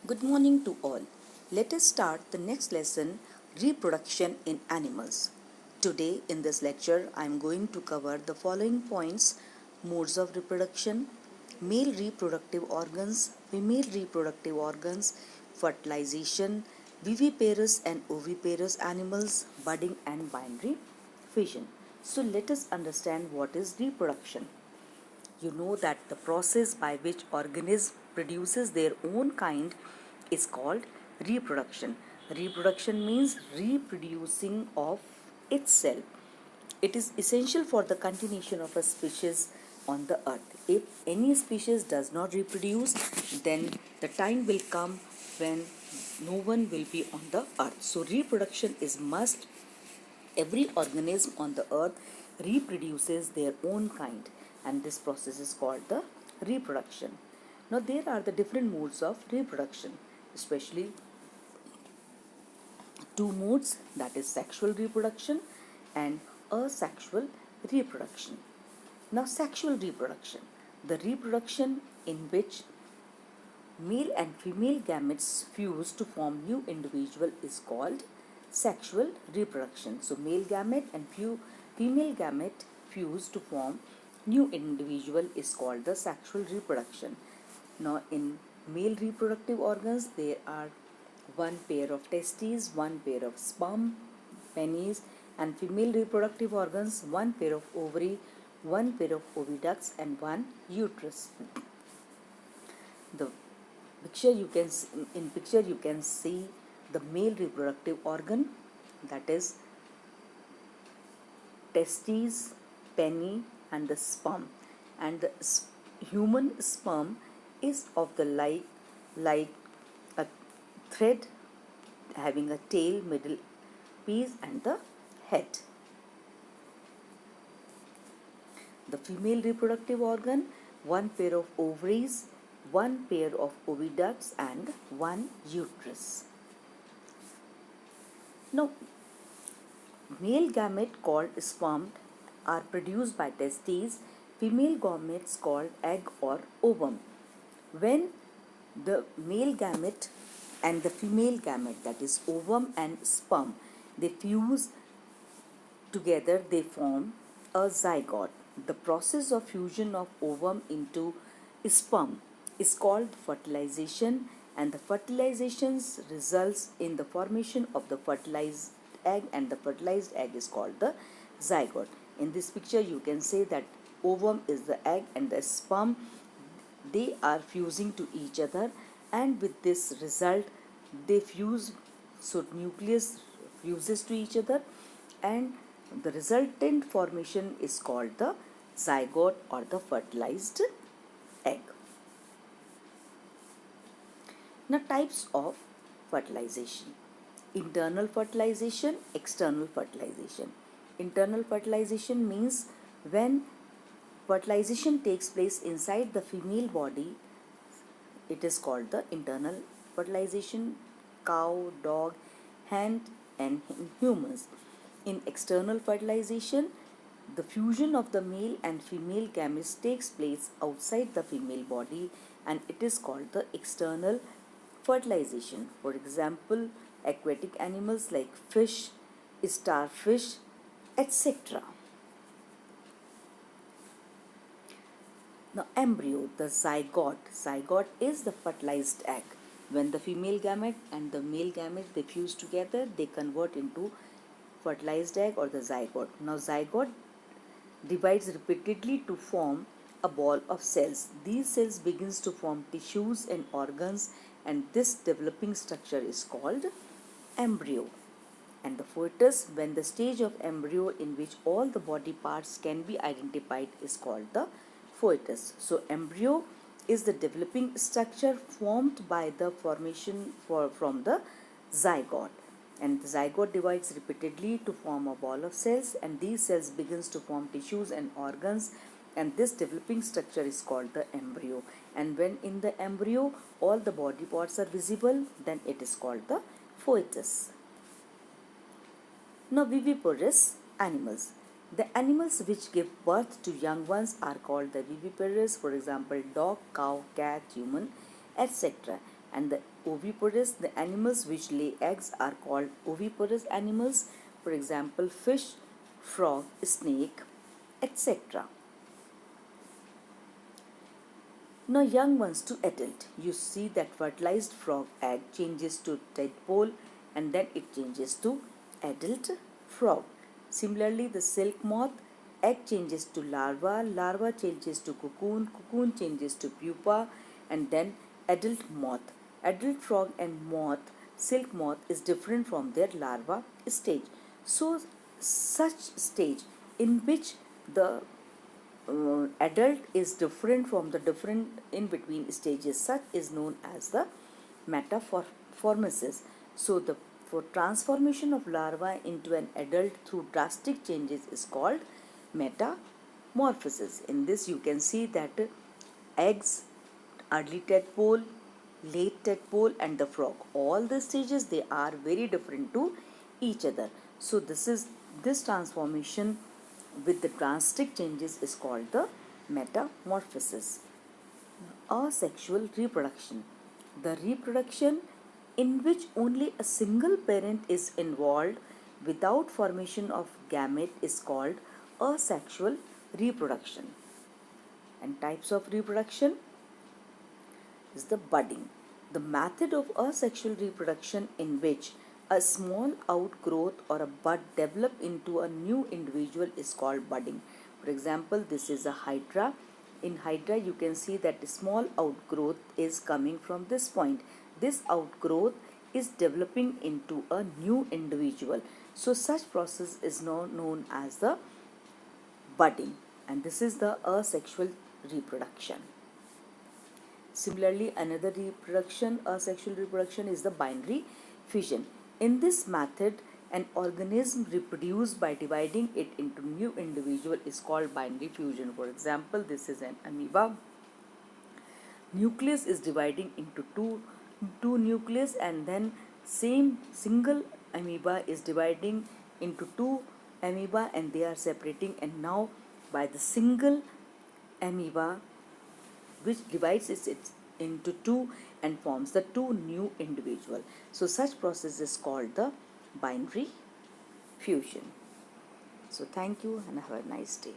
Good morning to all. Let us start the next lesson, reproduction in animals. Today in this lecture I am going to cover the following points: modes of reproduction, male reproductive organs, female reproductive organs, fertilization, viviparous and oviparous animals, budding and binary fission. So let us understand what is reproduction. You know that the process by which organism produces their own kind is called reproduction. Reproduction means reproducing of itself. It is essential for the continuation of a species on the earth. If any species does not reproduce, then the time will come when no one will be on the earth. So reproduction is must. Every organism on the earth reproduces their own kind, and this process is called the reproduction. Now, there are the different modes of reproduction, especially two modes, that is sexual reproduction and asexual reproduction. Now, sexual reproduction, the reproduction in which male and female gametes fuse to form new individual is called sexual reproduction. So male gamete and female gamete fuse to form new individual is called the sexual reproduction. Now in male reproductive organs there are one pair of testes, one pair of sperm, penis, and female reproductive organs one pair of ovary, one pair of oviducts, and one uterus. The picture you can see the male reproductive organ, that is testes, penny, and the sperm. And the human sperm is of the like a thread having a tail, middle piece, and the head. The female reproductive organ, one pair of ovaries, one pair of oviducts, and one uterus. Now, male gamete called sperm are produced by testes, female gametes called egg or ovum. When the male gamete and the female gamete, that is ovum and sperm, they fuse together, they form a zygote. The process of fusion of ovum into sperm is called fertilization, and the fertilizations results in the formation of the fertilized egg, and the fertilized egg is called the zygote. In this picture you can say that ovum is the egg and the sperm, they are fusing to each other, and with this result they fuse, so nucleus fuses to each other, and the resultant formation is called the zygote or the fertilized egg. Now, types of fertilization: internal fertilization, external fertilization. Internal fertilization means when fertilization takes place inside the female body, it is called the internal fertilization. Cow, dog, hen, and humans. In external fertilization, the fusion of the male and female gametes takes place outside the female body, and it is called the external fertilization. For example, aquatic animals like fish, starfish, etc. Now, embryo, the zygote. Zygote is the fertilized egg. When the female gamete and the male gamete they fuse together, they convert into fertilized egg or the zygote. Now, zygote divides repeatedly to form a ball of cells. These cells begins to form tissues and organs, and this developing structure is called embryo. And the fetus, when the stage of embryo in which all the body parts can be identified, is called the fetus. So embryo is the developing structure formed by the formation from the zygote, and the zygote divides repeatedly to form a ball of cells, and these cells begins to form tissues and organs, and this developing structure is called the embryo. And when in the embryo all the body parts are visible, then it is called the fetus. Now, viviparous animals. The animals which give birth to young ones are called the viviparous, for example, dog, cow, cat, human, etc. And the oviparous, the animals which lay eggs are called oviparous animals. For example, fish, frog, snake, etc. Now young ones to adult. You see that fertilized frog egg changes to tadpole and then it changes to adult frog. Similarly, the silk moth egg changes to larva, larva changes to cocoon, cocoon changes to pupa, and then adult moth. Adult frog and moth, silk moth is different from their larva stage. So such stage in which the adult is different from the different in between stages, such is known as the metamorphosis. So the for transformation of larva into an adult through drastic changes is called metamorphosis. In this you can see that eggs, early tadpole, late tadpole and the frog, all the stages, they are very different to each other. So this transformation with the drastic changes is called the metamorphosis. Asexual reproduction, the reproduction in which only a single parent is involved without formation of gamete is called asexual reproduction. And types of reproduction is the budding, the method of asexual reproduction in which a small outgrowth or a bud develop into a new individual is called budding. For example, this is a hydra. In hydra you can see that a small outgrowth is coming from this point. This outgrowth is developing into a new individual. So such process is now known as the budding, and this is the asexual reproduction. Similarly, another reproduction, asexual reproduction, is the binary fission. In this method, an organism reproduced by dividing it into new individual is called binary fusion. For example, this is an amoeba. Nucleus is dividing into two nucleus, and then same single amoeba is dividing into two amoeba and they are separating, and now by the single amoeba which divides it into two and forms the two new individual. So such process is called the binary fusion. So thank you and have a nice day.